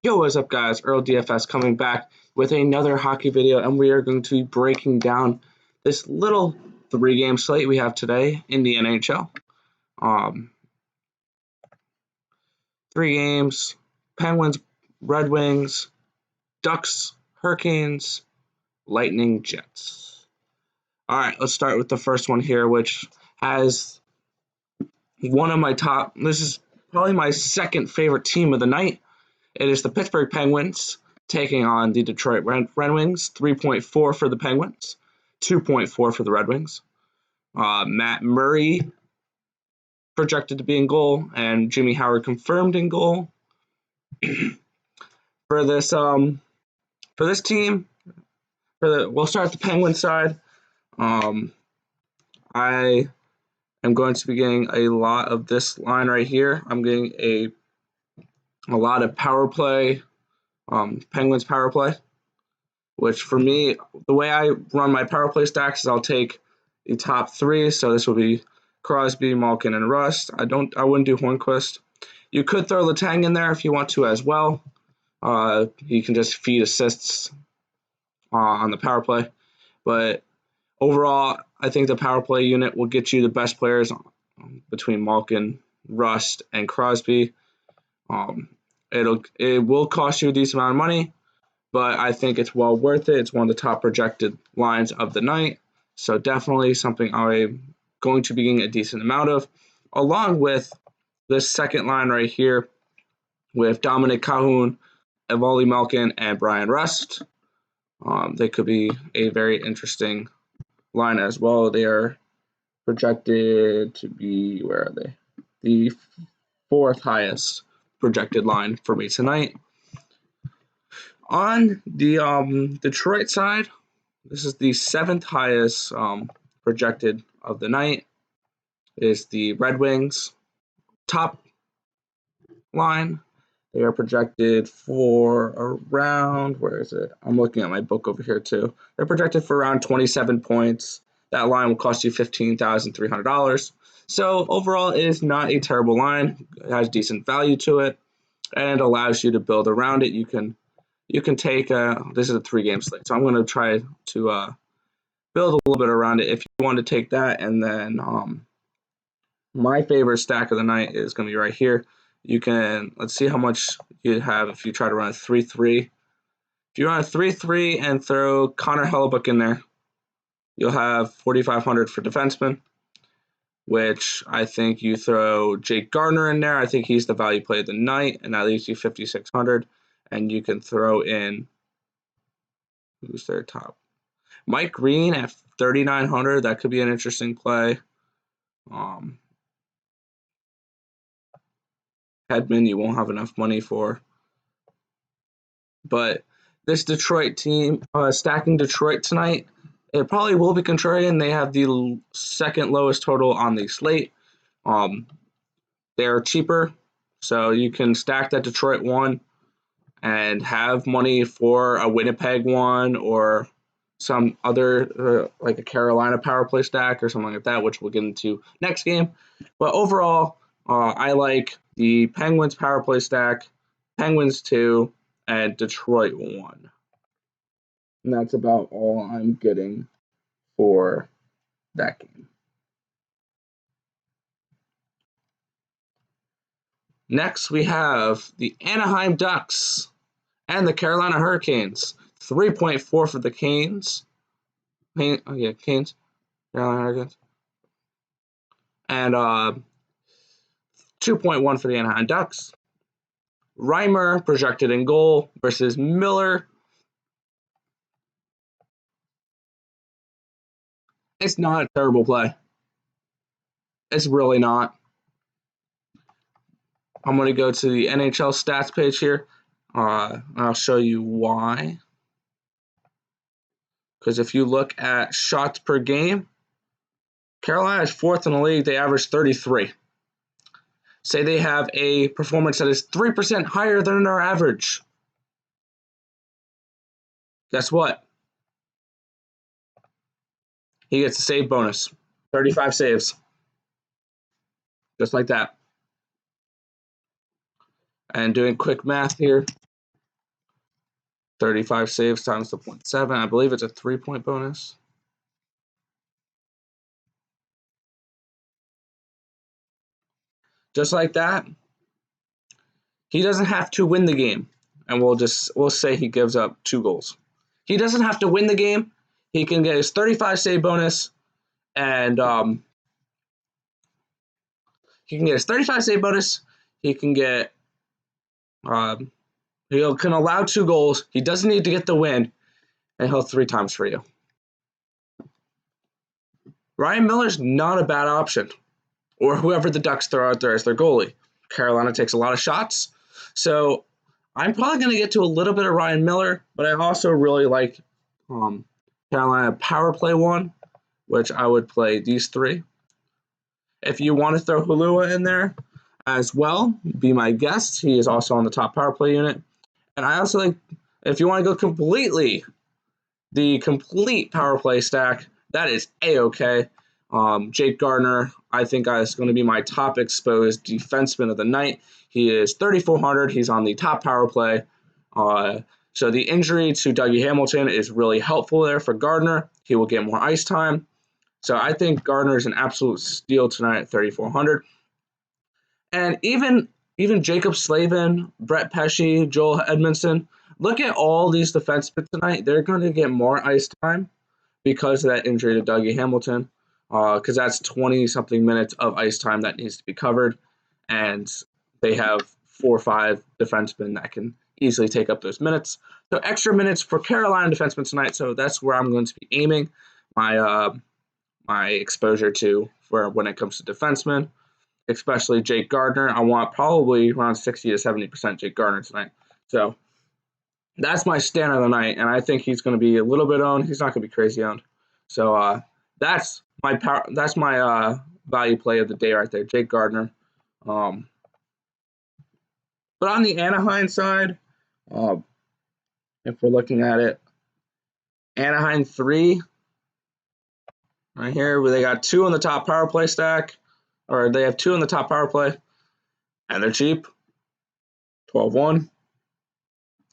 Yo, what's up guys? Earl DFS coming back with another hockey video, and we are going to be breaking down this little 3-game slate we have today in the NHL. 3 games: Penguins, Red Wings, Ducks, Hurricanes, Lightning, Jets. Alright, let's start with the first one here, which has one of my top, this is probably my second favorite team of the night. It is the Pittsburgh Penguins taking on the Detroit Red Wings. 3.4 for the Penguins, 2.4 for the Red Wings. Matt Murray projected to be in goal, and Jimmy Howard confirmed in goal. For this team, we'll start at the Penguin side. I am going to be getting a lot of this line right here. I'm getting a lot of power play. Penguins power play, which for me, the way I run my power play stacks is I'll take the top 3. So this will be Crosby, Malkin, and Rust. I wouldn't do Hornquist. You could throw Letang in there if you want to as well. You can just feed assists on the power play. But overall, I think the power play unit will get you the best players between Malkin, Rust, and Crosby. It will cost you a decent amount of money, but I think it's well worth it. It's one of the top projected lines of the night, so definitely something I'm going to be getting a decent amount of, along with this second line right here with Dominic Calhoun, Evoli Malkin, and Brian Rust. They could be a very interesting line as well. They are projected to be, where are they? The 4th highest projected line for me tonight. On the Detroit side, this is the 7th highest projected of the night. Is the Red Wings top line. They are projected for around, where is it? I'm looking at my book over here too. They're projected for around 27 points. That line will cost you $15,300. So overall, it is not a terrible line. It has decent value to it, and it allows you to build around it. You can take this is a 3-game slate, so I'm going to try to build a little bit around it if you want to take that. And then my favorite stack of the night is going to be right here. Let's see how much you have if you try to run a 3-3. If you run a 3-3 and throw Connor Hellebuyck in there, you'll have 4,500 for defenseman, which I think you throw Jake Gardiner in there. I think he's the value play of the night, and that leaves you 5,600. And you can throw in, who's their top? Mike Green at 3,900. That could be an interesting play. Hedman, you won't have enough money for. But this Detroit team, stacking Detroit tonight, it probably will be contrarian. They have the 2nd lowest total on the slate. They're cheaper, so you can stack that Detroit one and have money for a Winnipeg one or some other, like a Carolina power play stack or something like that, which we'll get into next game. But overall, I like the Penguins power play stack, Penguins 2, and Detroit 1. And that's about all I'm getting for that game. Next, we have the Anaheim Ducks and the Carolina Hurricanes. 3.4 for the Canes. Canes. Carolina Hurricanes. And 2.1 for the Anaheim Ducks. Reimer projected in goal versus Miller. It's not a terrible play. It's really not. I'm going to go to the NHL stats page here. I'll show you why. Because if you look at shots per game, Carolina is 4th in the league. They average 33. Say they have a performance that is 3% higher than our average. Guess what? He gets a save bonus. 35 saves. Just like that. And doing quick math here, 35 saves times the 0.7. I believe it's a 3-point bonus. Just like that, he doesn't have to win the game, and we'll say he gives up 2 goals. He doesn't have to win the game. He can get his 35 save bonus, and he can get his 35 save bonus. He can get he can allow 2 goals. He doesn't need to get the win, and he'll 3 times for you. Ryan Miller's not a bad option, or whoever the Ducks throw out there as their goalie. Carolina takes a lot of shots, so I'm probably going to get to a little bit of Ryan Miller, but I also really like Carolina power play 1, which I would play these 3. If you want to throw Hulua in there as well, be my guest. He is also on the top power play unit. And I also like, if you want to go completely, the complete power play stack, that is A-okay. Jake Gardiner, I think, is going to be my top exposed defenseman of the night. He is 3,400. He's on the top power play. So the injury to Dougie Hamilton is really helpful there for Gardiner. He will get more ice time. So I think Gardiner is an absolute steal tonight at 3,400. And even Jacob Slavin, Brett Pesce, Joel Edmondson, look at all these defensemen tonight. They're going to get more ice time because of that injury to Dougie Hamilton, because that's 20-something minutes of ice time that needs to be covered. And they have 4 or 5 defensemen that can easily take up those minutes. So extra minutes for Carolina defensemen tonight. So that's where I'm going to be aiming my exposure to for when it comes to defensemen, especially Jake Gardiner. I want probably around 60 to 70% Jake Gardiner tonight. So that's my stand of the night, and I think he's going to be a little bit owned. He's not going to be crazy owned. So that's my value play of the day right there, Jake Gardiner. But on the Anaheim side, if we're looking at it, Anaheim 3 right here, where they got 2 on the top power play stack, or they have 2 on the top power play, and they're cheap. 12-1.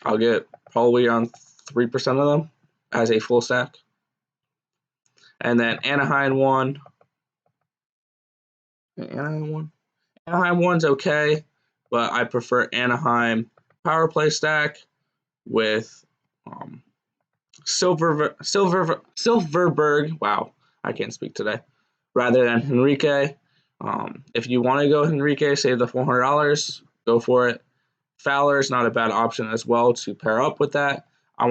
I'll get probably around 3% of them as a full stack. And then Anaheim 1. Anaheim 1's okay, but I prefer Anaheim power play stack with Silverberg. Wow, I can't speak today. Rather than Henrique. If you want to go Henrique, save the $400. Go for it. Fowler is not a bad option as well to pair up with that. You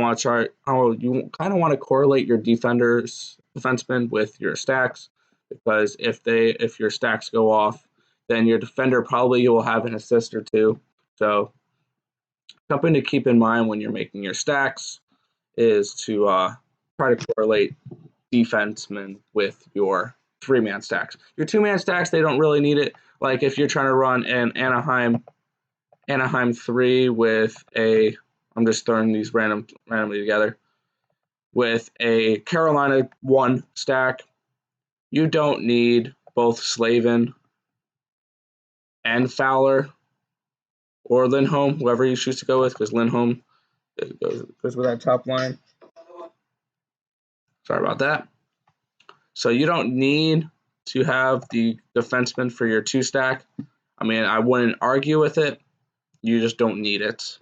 kind of want to correlate your defensemen with your stacks, because if your stacks go off, then your defender probably will have an assist or 2. So something to keep in mind when you're making your stacks is to try to correlate defensemen with your 3-man stacks. Your 2-man stacks, they don't really need it. Like if you're trying to run an Anaheim 3 with I'm just throwing these randomly together, with a Carolina 1 stack, you don't need both Slavin and Fowler or Lindholm, whoever you choose to go with, because Lindholm goes with that top line. Sorry about that. So you don't need to have the defenseman for your 2 stack. I mean, I wouldn't argue with it. You just don't need it.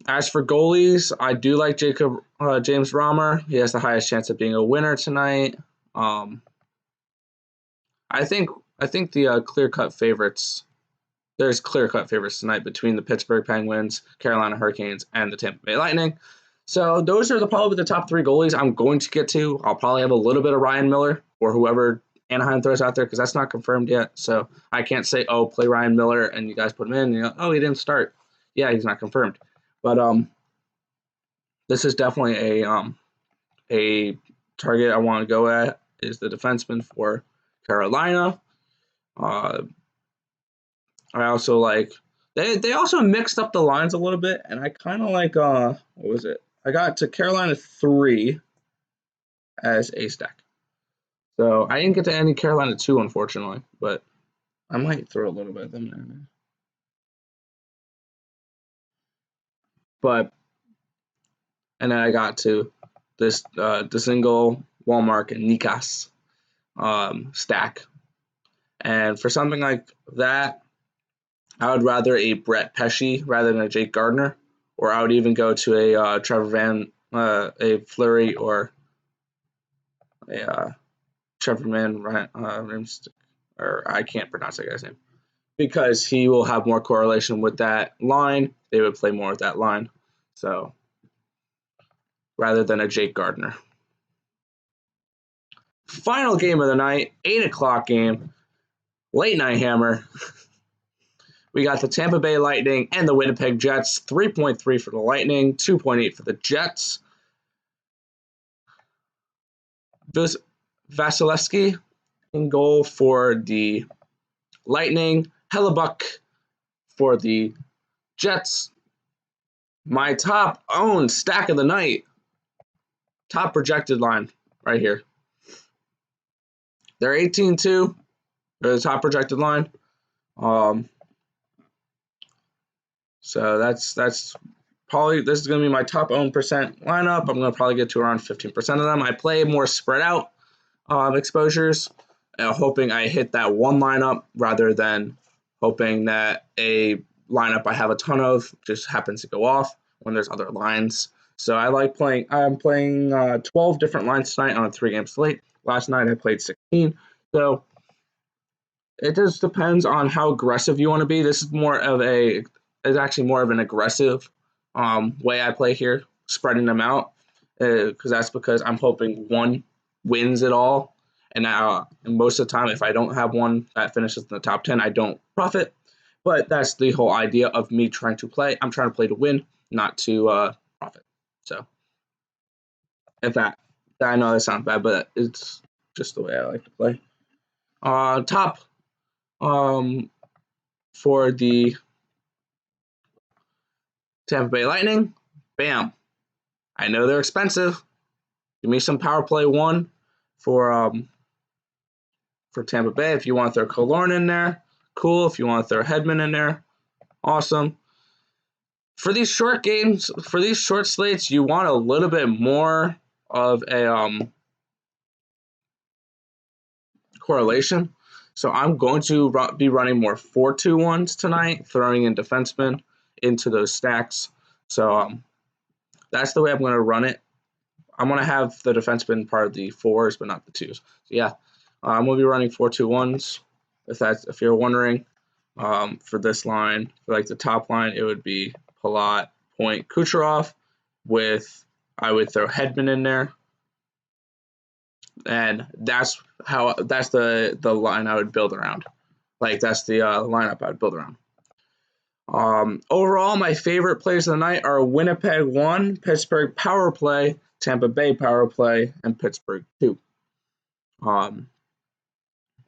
As for goalies, I do like James Romer. He has the highest chance of being a winner tonight. I think the clear-cut favorites. There's clear-cut favorites tonight between the Pittsburgh Penguins, Carolina Hurricanes, and the Tampa Bay Lightning. So those are probably the top 3 goalies I'm going to get to. I'll probably have a little bit of Ryan Miller or whoever Anaheim throws out there, because that's not confirmed yet. So I can't say, oh, play Ryan Miller, and you guys put him in, and you go, oh, he didn't start. Yeah, he's not confirmed. But this is definitely a target I want to go at, is the defenseman for Carolina. I also like they also mixed up the lines a little bit, and I kind of like what was it? I got to Carolina 3 as a stack. So I didn't get to any Carolina 2, unfortunately, but I might throw a little bit of them in there. and then I got to this DeSingle, Walmart, and Nikas stack. And for something like that, I would rather a Brett Pesce rather than a Jake Gardiner, or I would even go to a Trevor Van, a Fleury, or a Trevor Van, or I can't pronounce that guy's name, because he will have more correlation with that line. They would play more with that line. So rather than a Jake Gardiner. Final game of the night, 8 o'clock game, late night hammer. We got the Tampa Bay Lightning and the Winnipeg Jets. 3.3 for the Lightning, 2.8 for the Jets. Vasilevsky in goal for the Lightning. Hellebuck for the Jets. My top owned stack of the night. Top projected line right here. They're 18-2. They're the top projected line. So that's probably, this is going to be my top owned percent lineup. I'm going to probably get to around 15% of them. I play more spread out exposures, hoping I hit that one lineup rather than hoping that a lineup I have a ton of just happens to go off when there's other lines. So I like playing. I'm playing 12 different lines tonight on a 3-game slate. Last night I played 16. So it just depends on how aggressive you want to be. This is actually more of an aggressive way I play here, spreading them out, because I'm hoping one wins it all. And most of the time, if I don't have one that finishes in the top 10, I don't profit. But that's the whole idea of me trying to play. I'm trying to play to win, not to profit. So, I know that sounds bad, but it's just the way I like to play. Top for the Tampa Bay Lightning, bam. I know they're expensive. Give me some power play one for Tampa Bay. If you want to throw Killorn in there, cool. If you want to throw Hedman in there, awesome. For these short games, for these short slates, you want a little bit more of a correlation. So I'm going to be running more 4-2-1s tonight, throwing in defensemen into those stacks. So that's the way I'm going to run it. I'm going to have the defenseman part of the 4s, but not the 2s. So yeah, I'm going to be running 4-2-1s. If you're wondering, for this line, for like the top line, it would be Palat, Point, Kucherov. I would throw Hedman in there, and that's the line I would build around. Like that's the lineup I would build around. Overall, my favorite plays of the night are Winnipeg 1, Pittsburgh power play, Tampa Bay power play, and Pittsburgh 2.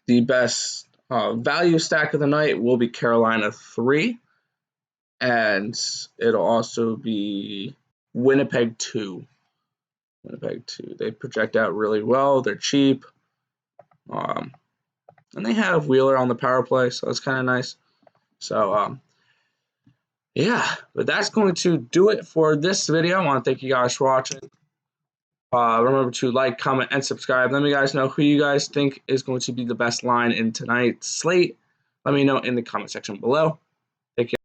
The best value stack of the night will be Carolina 3, and it'll also be Winnipeg 2. Winnipeg 2. They project out really well. They're cheap. And they have Wheeler on the power play, so that's kind of nice. So, yeah, but that's going to do it for this video. I want to thank you guys for watching. Remember to like, comment, and subscribe. Let me guys know who you guys think is going to be the best line in tonight's slate. Let me know in the comment section below.